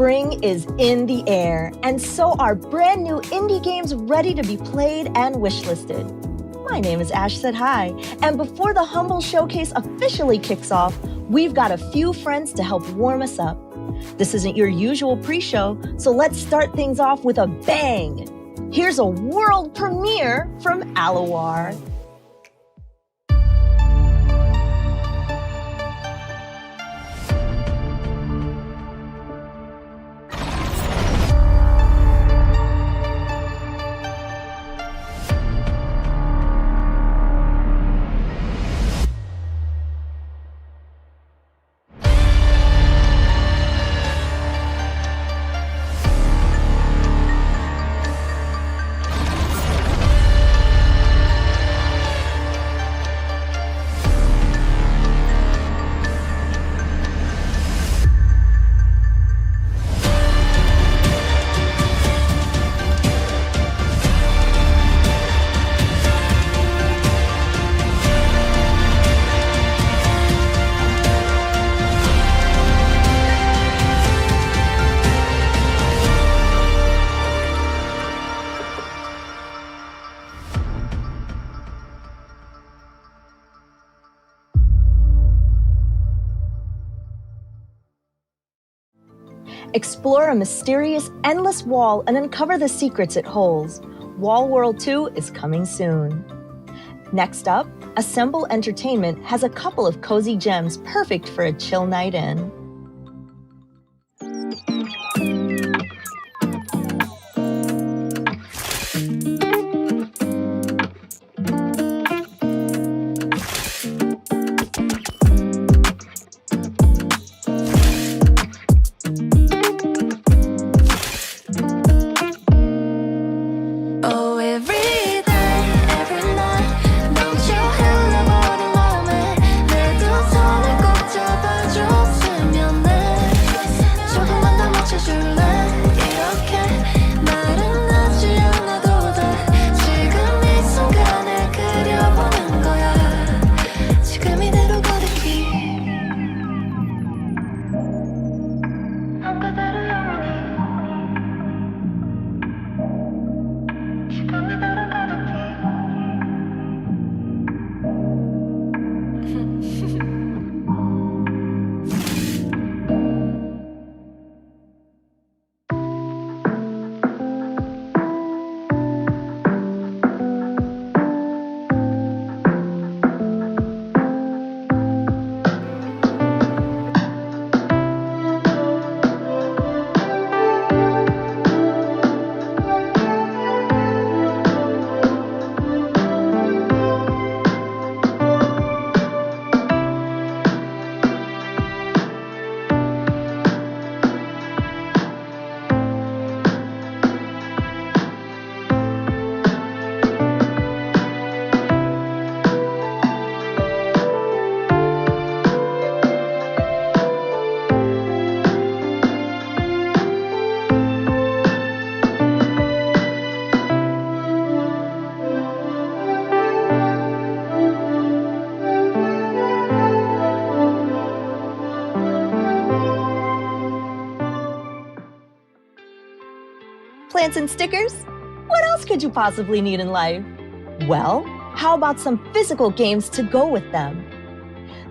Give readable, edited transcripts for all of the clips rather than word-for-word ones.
Spring is in the air, and so are brand new indie games ready to be played and wishlisted. My name is Ash Said Hi, and before the Humble Showcase officially kicks off, we've got a few friends to help warm us up. This isn't your usual pre-show, so let's start things off with a bang. Here's a world premiere from Alwar. Explore a mysterious, endless wall and uncover the secrets it holds. Wall World 2 is coming soon. Next up, Assemble Entertainment has a couple of cozy gems perfect for a chill night in. Plants and stickers? What else could you possibly need in life? Well, how about some physical games to go with them?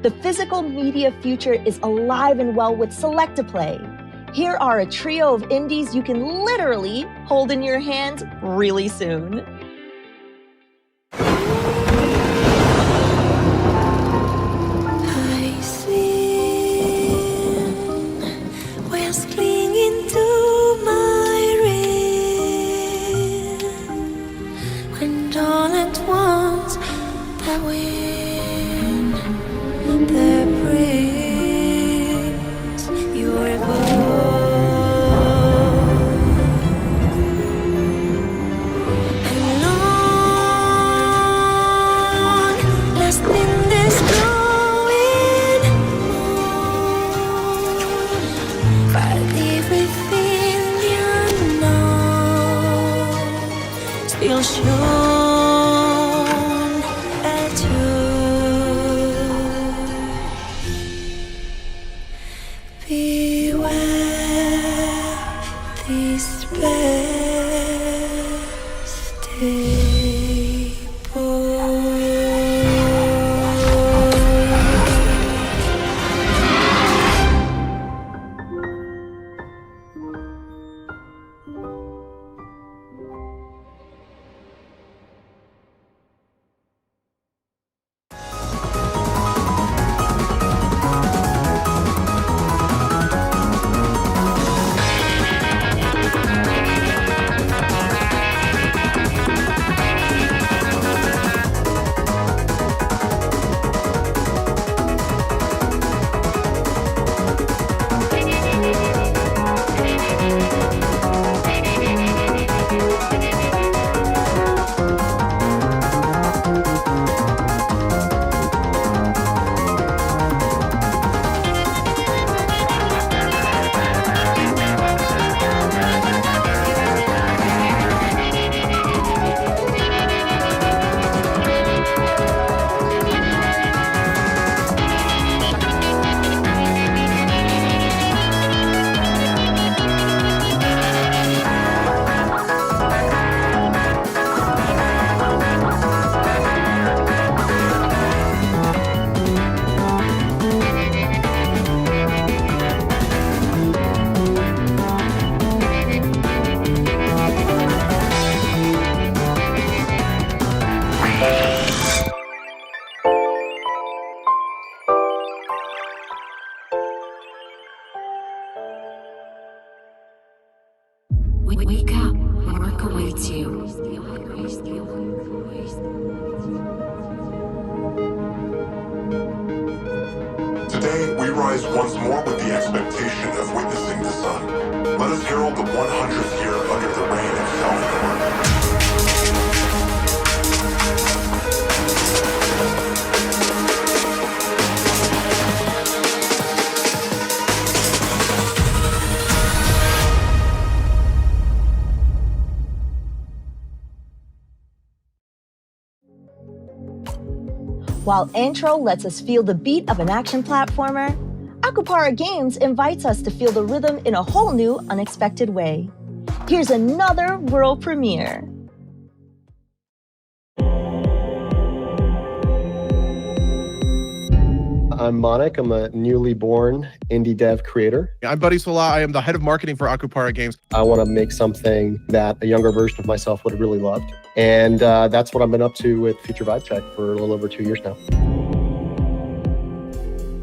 The physical media future is alive and well with Select-to-Play. Here are a trio of indies you can literally hold in your hands really soon. You'll show at you. rise once more with the expectation of witnessing the sun. Let us herald the 100th year under the reign of self-government. While intro lets us feel the beat of an action platformer, Akupara Games invites us to feel the rhythm in a whole new, unexpected way. Here's another world premiere. I'm Monik. I'm a newly born indie dev creator. I'm Buddy Sola. I am the head of marketing for Akupara Games. I want to make something that a younger version of myself would have really loved. And that's what I've been up to with Future Vibe Check for a little over 2 years now.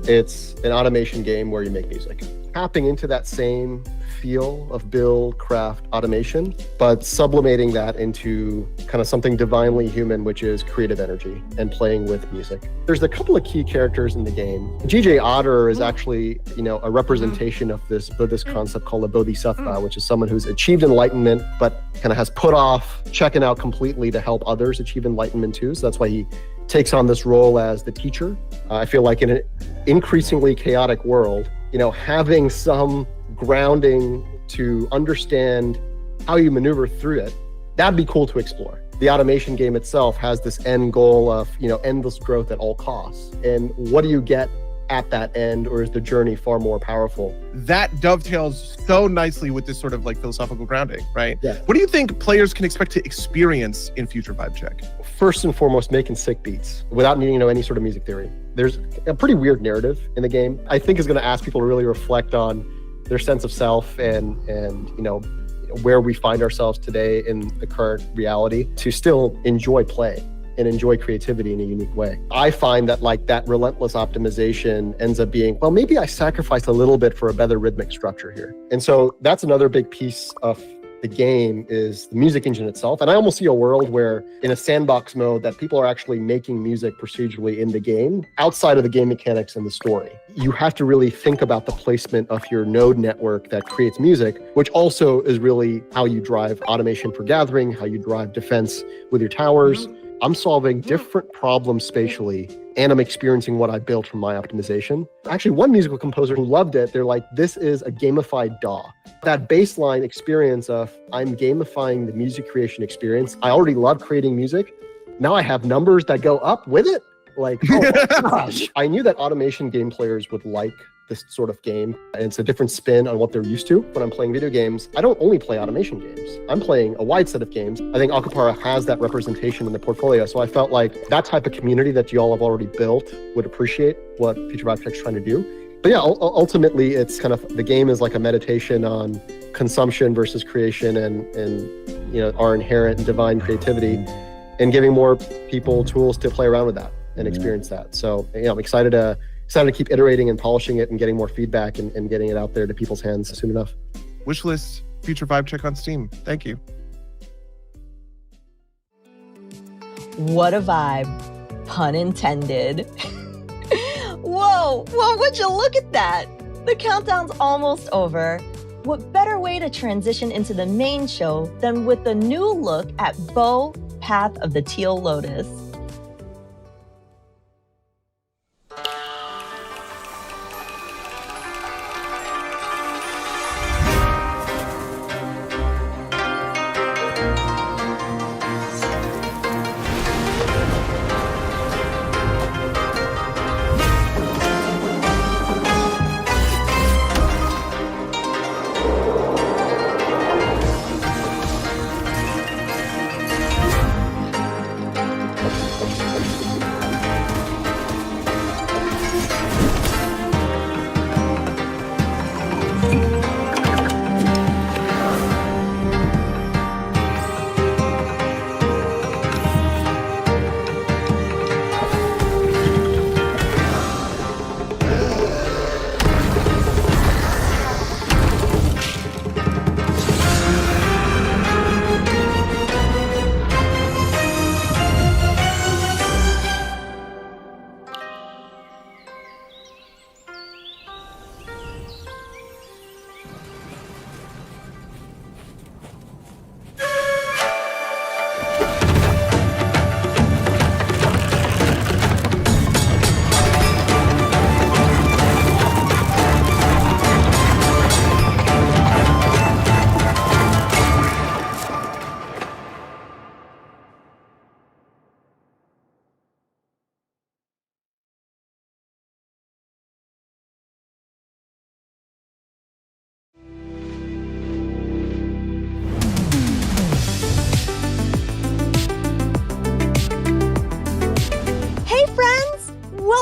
It's an automation game where you make music. Tapping into that same feel of build, craft, automation, but sublimating that into kind of something divinely human, which is creative energy and playing with music. There's a couple of key characters in the game. GJ Otter is actually, a representation of this Buddhist concept called a bodhisattva, which is someone who's achieved enlightenment, but kind of has put off checking out completely to help others achieve enlightenment too. So that's why he takes on this role as the teacher. I feel like in an increasingly chaotic world, having some grounding to understand how you maneuver through it, that'd be cool to explore. The automation game itself has this end goal of, endless growth at all costs. And what do you get at that end, or is the journey far more powerful? That dovetails so nicely with this sort of like philosophical grounding, right? Yeah. What do you think players can expect to experience in Future Vibe Check? First and foremost, making sick beats without needing any sort of music theory. There's a pretty weird narrative in the game. I think is going to ask people to really reflect on their sense of self and where we find ourselves today in the current reality to still enjoy play and enjoy creativity in a unique way. I find that that relentless optimization ends up being, well, maybe I sacrificed a little bit for a better rhythmic structure here. And so that's another big piece of the game is the music engine itself. And I almost see a world where in a sandbox mode that people are actually making music procedurally in the game outside of the game mechanics and the story. You have to really think about the placement of your node network that creates music, which also is really how you drive automation for gathering, how you drive defense with your towers. I'm solving different problems spatially, and I'm experiencing what I built from my optimization. Actually, one musical composer who loved it, they're like, this is a gamified DAW. That baseline experience of I'm gamifying the music creation experience. I already love creating music. Now I have numbers that go up with it. Like, oh my gosh. I knew that automation game players would like this sort of game. And it's a different spin on what they're used to. When I'm playing video games, I don't only play automation games. I'm playing a wide set of games. I think Akupara has that representation in the portfolio. So I felt like that type of community that you all have already built would appreciate what Future Vibe Check is trying to do. But yeah, ultimately, it's kind of, the game is like a meditation on consumption versus creation and our inherent divine creativity and giving more people tools to play around with that and experience that. So I'm excited to keep iterating and polishing it and getting more feedback and getting it out there to people's hands soon enough. Wishlist Future Vibe Check on Steam. Thank you. What a vibe. Pun intended. Whoa, would you look at that? The countdown's almost over. What better way to transition into the main show than with a new look at Bow, Path of the Teal Lotus.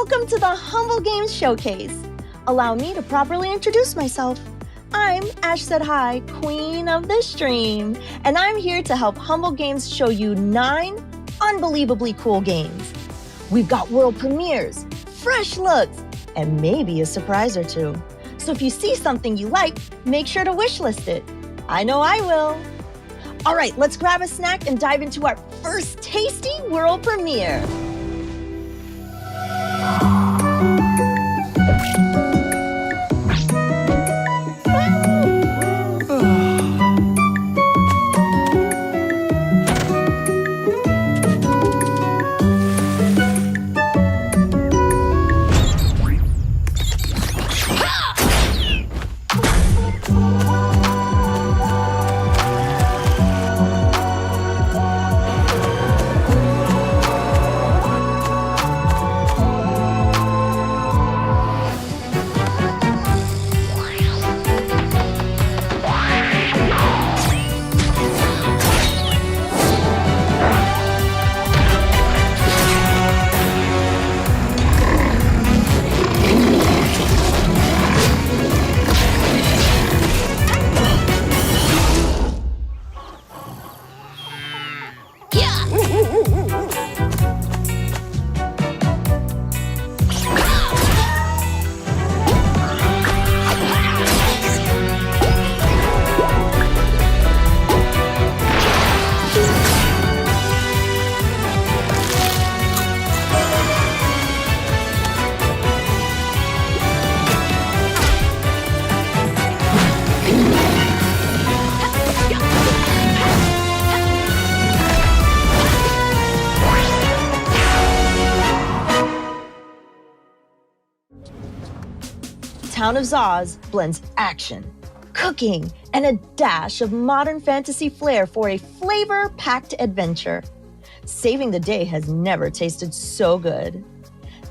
Welcome to the Humble Games Showcase. Allow me to properly introduce myself. I'm Ash Said Hi, queen of the stream, and I'm here to help Humble Games show you 9 unbelievably cool games. We've got world premieres, fresh looks, and maybe a surprise or two. So if you see something you like, make sure to wishlist it. I know I will. All right, let's grab a snack and dive into our first tasty world premiere. Town of Zoz blends action, cooking, and a dash of modern fantasy flair for a flavor-packed adventure. Saving the day has never tasted so good.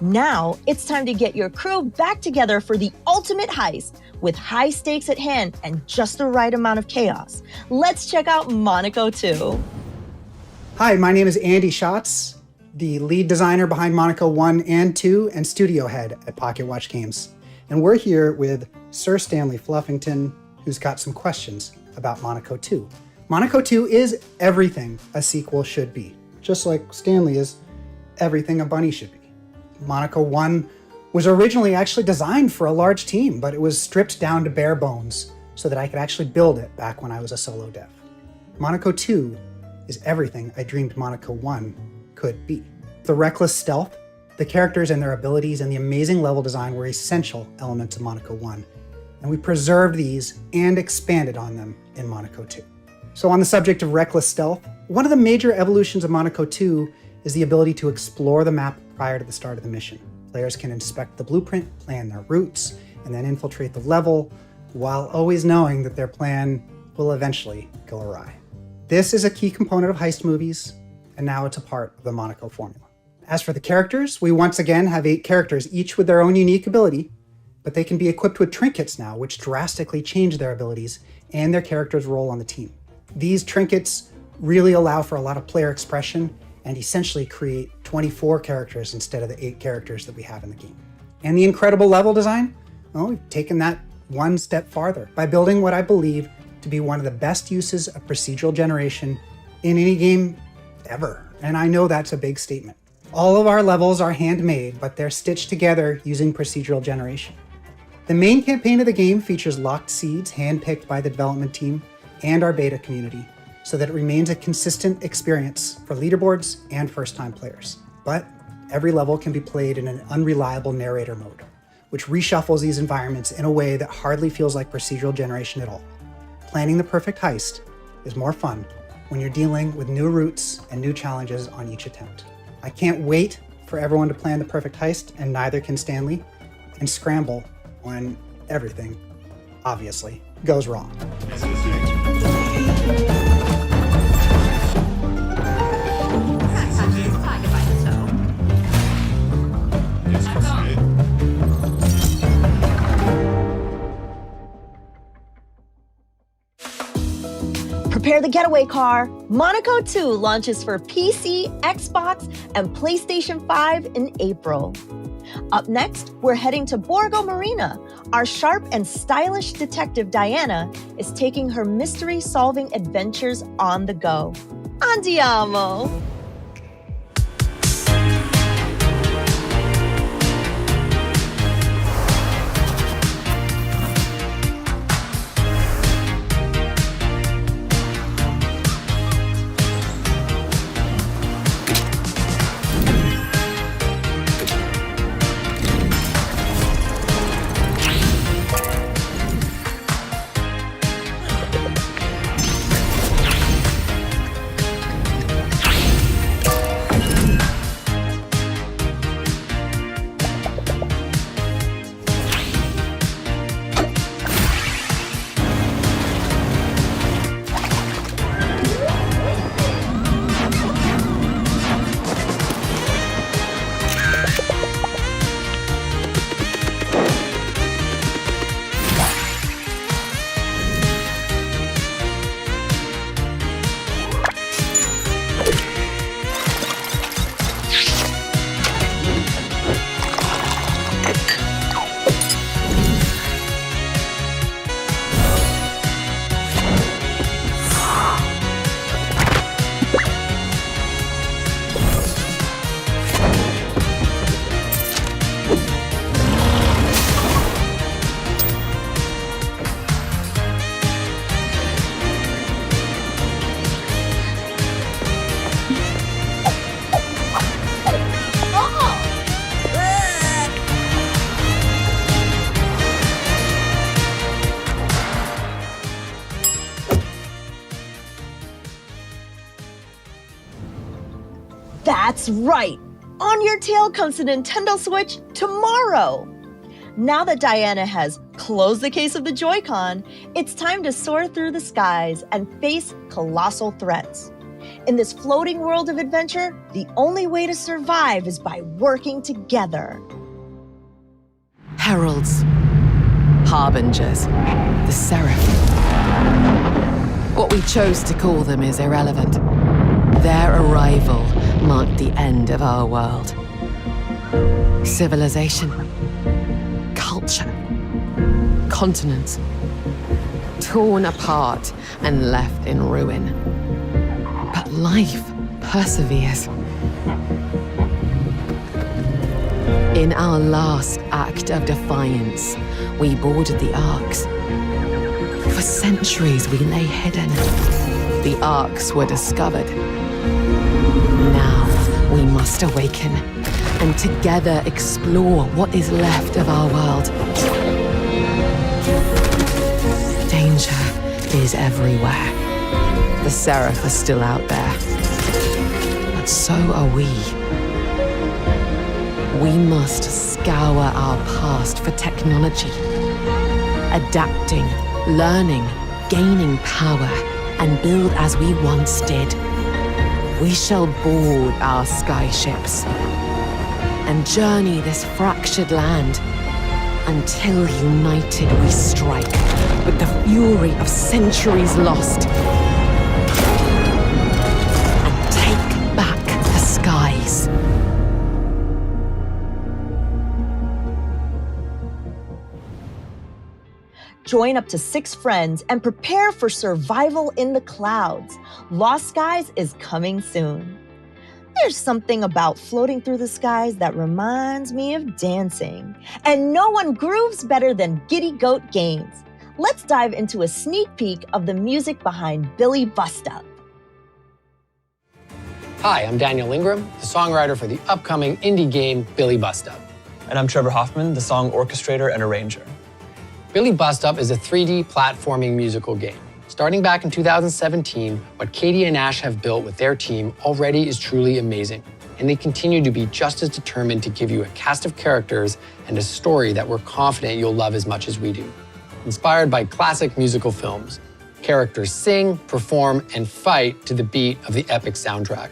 Now it's time to get your crew back together for the ultimate heist with high stakes at hand and just the right amount of chaos. Let's check out Monaco 2. Hi, my name is Andy Schatz, the lead designer behind Monaco 1 and 2 and studio head at Pocket Watch Games. And we're here with Sir Stanley Fluffington, who's got some questions about Monaco 2. Monaco 2 is everything a sequel should be, just like Stanley is everything a bunny should be. Monaco 1 was originally actually designed for a large team, but it was stripped down to bare bones so that I could actually build it back when I was a solo dev. Monaco 2 is everything I dreamed Monaco 1 could be. The reckless stealth, the characters and their abilities, and the amazing level design were essential elements of Monaco 1, and we preserved these and expanded on them in Monaco 2. So on the subject of reckless stealth, one of the major evolutions of Monaco 2 is the ability to explore the map prior to the start of the mission. Players can inspect the blueprint, plan their routes, and then infiltrate the level, while always knowing that their plan will eventually go awry. This is a key component of heist movies, and now it's a part of the Monaco formula. As for the characters, we once again have 8 characters, each with their own unique ability, but they can be equipped with trinkets now, which drastically change their abilities and their character's role on the team. These trinkets really allow for a lot of player expression and essentially create 24 characters instead of the 8 characters that we have in the game. And the incredible level design? Well, we've taken that one step farther by building what I believe to be one of the best uses of procedural generation in any game ever. And I know that's a big statement. All of our levels are handmade, but they're stitched together using procedural generation. The main campaign of the game features locked seeds handpicked by the development team and our beta community, so that it remains a consistent experience for leaderboards and first-time players. But every level can be played in an unreliable narrator mode, which reshuffles these environments in a way that hardly feels like procedural generation at all. Planning the perfect heist is more fun when you're dealing with new routes and new challenges on each attempt. I can't wait for everyone to plan the perfect heist, and neither can Stanley, and scramble when everything, obviously, goes wrong. Prepare the getaway car. Monaco 2 launches for PC, Xbox, and PlayStation 5 in April. Up next, we're heading to Borgo Marina. Our sharp and stylish detective Diana is taking her mystery-solving adventures on the go. Andiamo! That's right! On Your Tail comes to Nintendo Switch tomorrow! Now that Diana has closed the case of the Joy-Con, it's time to soar through the skies and face colossal threats. In this floating world of adventure, the only way to survive is by working together. Heralds, harbingers, the seraph. What we chose to call them is irrelevant. Their arrival marked the end of our world. Civilization, culture, continents, torn apart and left in ruin. But life perseveres. In our last act of defiance, we boarded the arks. For centuries we lay hidden. The arks were discovered. Now we must awaken and together explore what is left of our world. Danger is everywhere. The seraph are still out there. But so are we. We must scour our past for technology. Adapting, learning, gaining power, and build as we once did. We shall board our skyships and journey this fractured land until united we strike with the fury of centuries lost and take back the skies. Join up to 6 friends and prepare for survival in the clouds. Lost Skies is coming soon. There's something about floating through the skies that reminds me of dancing. And no one grooves better than Giddy Goat Games. Let's dive into a sneak peek of the music behind Billy Bust Up. Hi, I'm Daniel Ingram, the songwriter for the upcoming indie game Billy Bust Up. And I'm Trevor Hoffman, the song orchestrator and arranger. Billy Bust Up is a 3D platforming musical game. Starting back in 2017, what Katie and Ash have built with their team already is truly amazing, and they continue to be just as determined to give you a cast of characters and a story that we're confident you'll love as much as we do. Inspired by classic musical films, characters sing, perform, and fight to the beat of the epic soundtrack.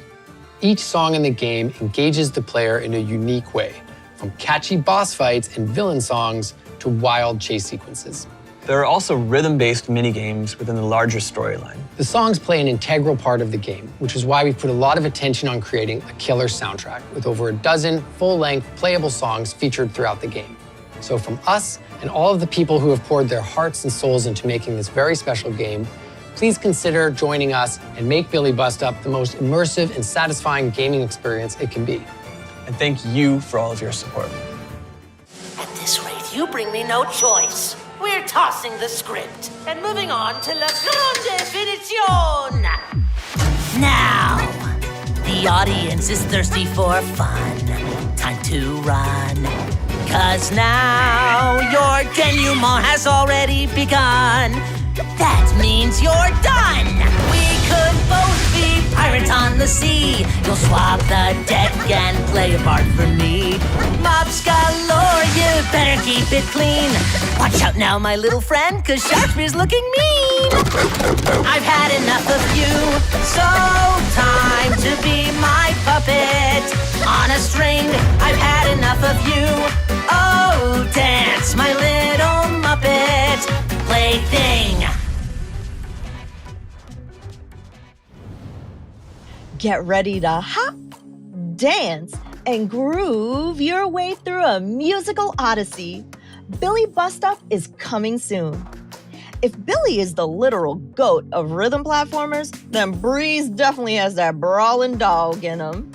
Each song in the game engages the player in a unique way, from catchy boss fights and villain songs to wild chase sequences. There are also rhythm-based mini-games within the larger storyline. The songs play an integral part of the game, which is why we put a lot of attention on creating a killer soundtrack with over a dozen full-length playable songs featured throughout the game. So from us and all of the people who have poured their hearts and souls into making this very special game, please consider joining us and make Billy Bust Up the most immersive and satisfying gaming experience it can be. And thank you for all of your support. At this rate, you bring me no choice. We're tossing the script and moving on to la grande finition. Now, the audience is thirsty for fun. Time to run. 'Cause now your denouement has already begun. That means you're done. We could both be pirates on the sea. You'll swap the deck and play a part for me. Mops galore, you better keep it clean. Watch out now, my little friend, 'cause Sharpspeare's looking mean. I've had enough of you, so time to be my puppet. On a string, I've had enough of you. Oh, dance, my little Muppet plaything. Get ready to hop, dance, and groove your way through a musical odyssey. Billy Bust Up is coming soon. If Billy is the literal GOAT of rhythm platformers, then Breeze definitely has that brawling dog in him.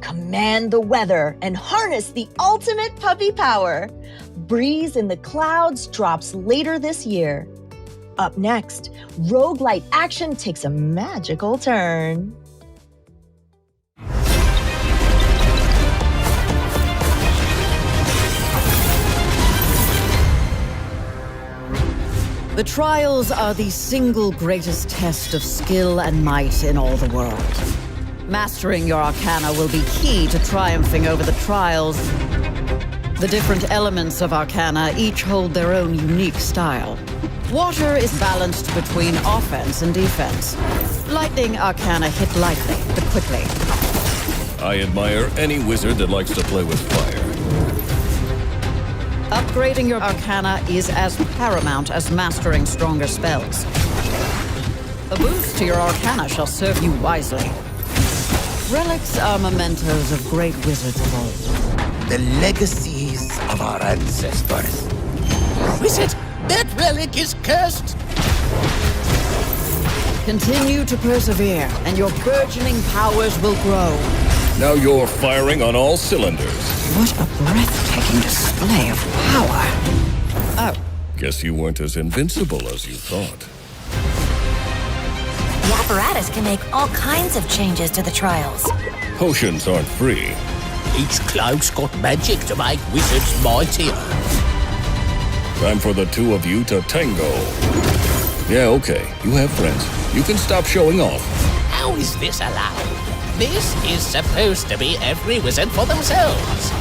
Command the weather and harness the ultimate puppy power. Breeze in the Clouds drops later this year. Up next, roguelite action takes a magical turn. The trials are the single greatest test of skill and might in all the world. Mastering your arcana will be key to triumphing over the trials. The different elements of arcana each hold their own unique style. Water is balanced between offense and defense. Lightning arcana hit lightly, but quickly. I admire any wizard that likes to play with fire. Upgrading your arcana is as paramount as mastering stronger spells. A boost to your arcana shall serve you wisely. Relics are mementos of great wizards of old. The legacies of our ancestors. Wizard, that relic is cursed. Continue to persevere, and your burgeoning powers will grow. Now you're firing on all cylinders. What a breathtaking display of power. Oh. Guess you weren't as invincible as you thought. The apparatus can make all kinds of changes to the trials. Potions aren't free. Each cloud's got magic to make wizards mightier. Time for the two of you to tango. Yeah, okay. You have friends. You can stop showing off. How is this allowed? This is supposed to be every wizard for themselves.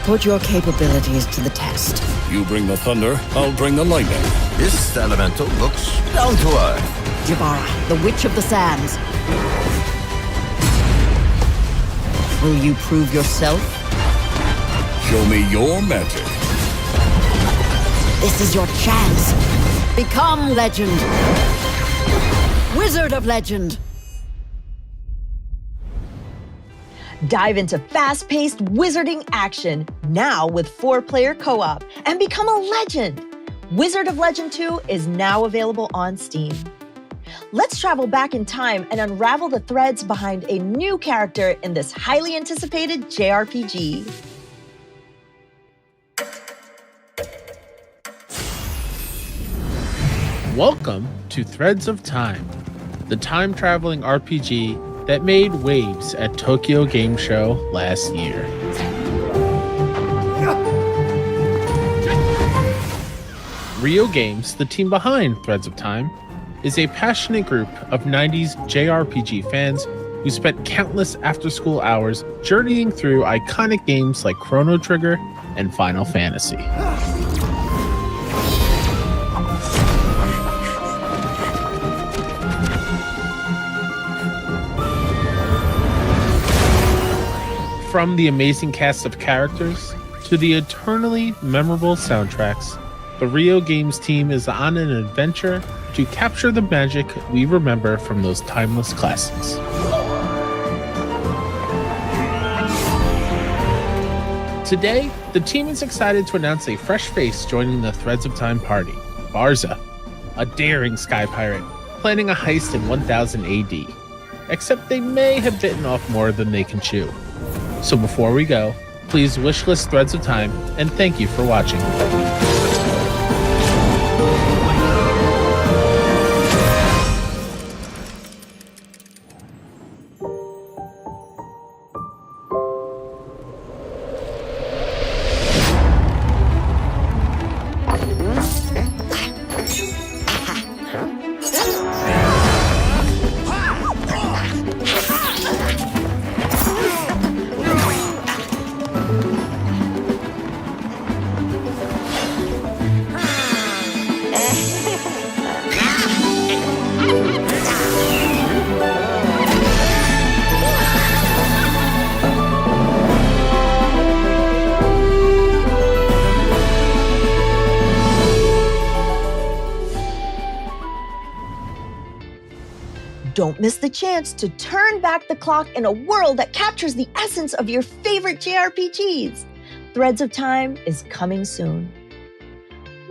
Put your capabilities to the test. You bring the thunder, I'll bring the lightning. This elemental looks down to earth. Jabara, the Witch of the Sands. Will you prove yourself? Show me your magic. This is your chance. Become legend. Wizard of Legend. Dive into fast-paced wizarding action, now with 4-player co-op, and become a legend. Wizard of Legend 2 is now available on Steam. Let's travel back in time and unravel the threads behind a new character in this highly anticipated JRPG. Welcome to Threads of Time, the time-traveling RPG that made waves at Tokyo Game Show last year. Rio Games, the team behind Threads of Time, is a passionate group of 90s JRPG fans who spent countless after-school hours journeying through iconic games like Chrono Trigger and Final Fantasy. From the amazing cast of characters to the eternally memorable soundtracks, the Rio Games team is on an adventure to capture the magic we remember from those timeless classics. Today, the team is excited to announce a fresh face joining the Threads of Time party, Barza, a daring sky pirate planning a heist in 1000 AD. Except they may have bitten off more than they can chew. So before we go, please wishlist Threads of Time, and thank you for watching. Don't miss the chance to turn back the clock in a world that captures the essence of your favorite JRPGs. Threads of Time is coming soon.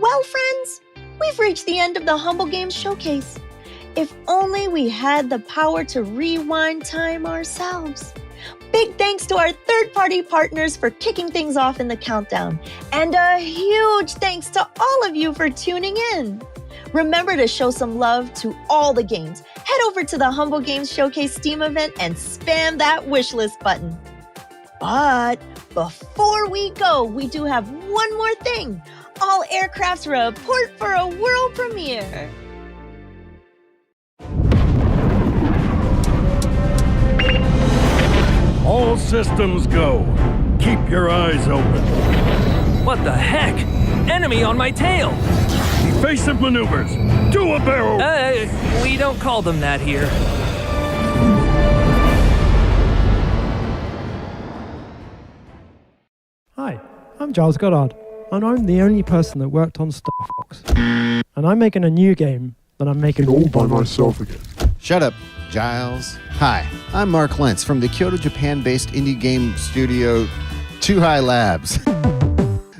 Well, friends, we've reached the end of the Humble Games Showcase. If only we had the power to rewind time ourselves. Big thanks to our third-party partners for kicking things off in the countdown. And a huge thanks to all of you for tuning in. Remember to show some love to all the games. Head over to the Humble Games Showcase Steam event and spam that wishlist button. But before we go, we do have one more thing. All aircrafts report for a world premiere. All systems go. Keep your eyes open. What the heck? Enemy on my tail! Evasive maneuvers! Do a barrel! We don't call them that here. Hi, I'm Giles Goddard, and I'm the only person that worked on Star Fox. And I'm making a new game that I'm making all by myself again. Shut up, Giles. Hi, I'm Mark Lentz from the Kyoto, Japan-based indie game studio Too High Labs.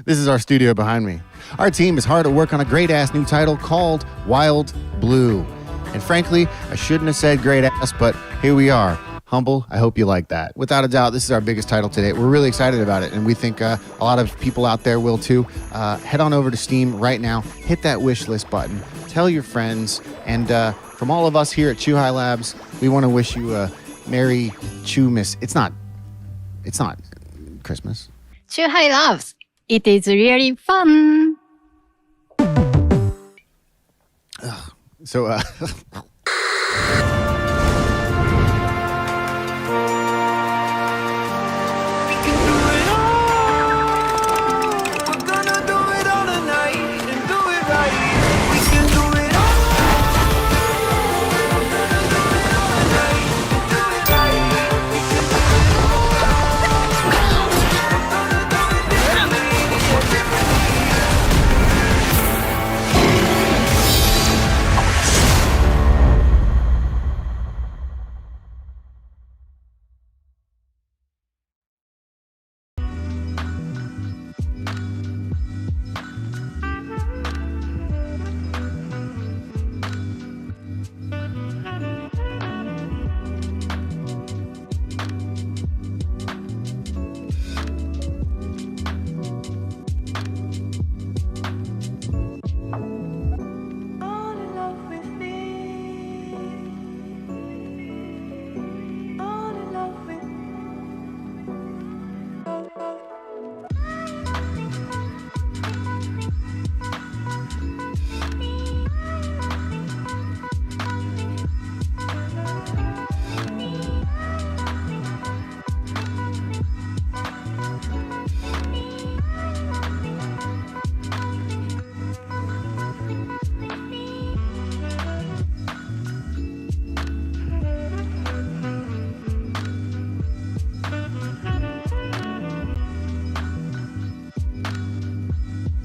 This is our studio behind me. Our team is hard at work on a great-ass new title called Wild Blue. And frankly, I shouldn't have said great-ass, but here we are. Humble, I hope you like that. Without a doubt, this is our biggest title today. We're really excited about it, and we think a lot of people out there will too. Head on over to Steam right now, hit that wish list button, tell your friends, and from all of us here at Too High Labs, we want to wish you a Merry Chumas. It's not Christmas. Too High Labs. It is really fun. So,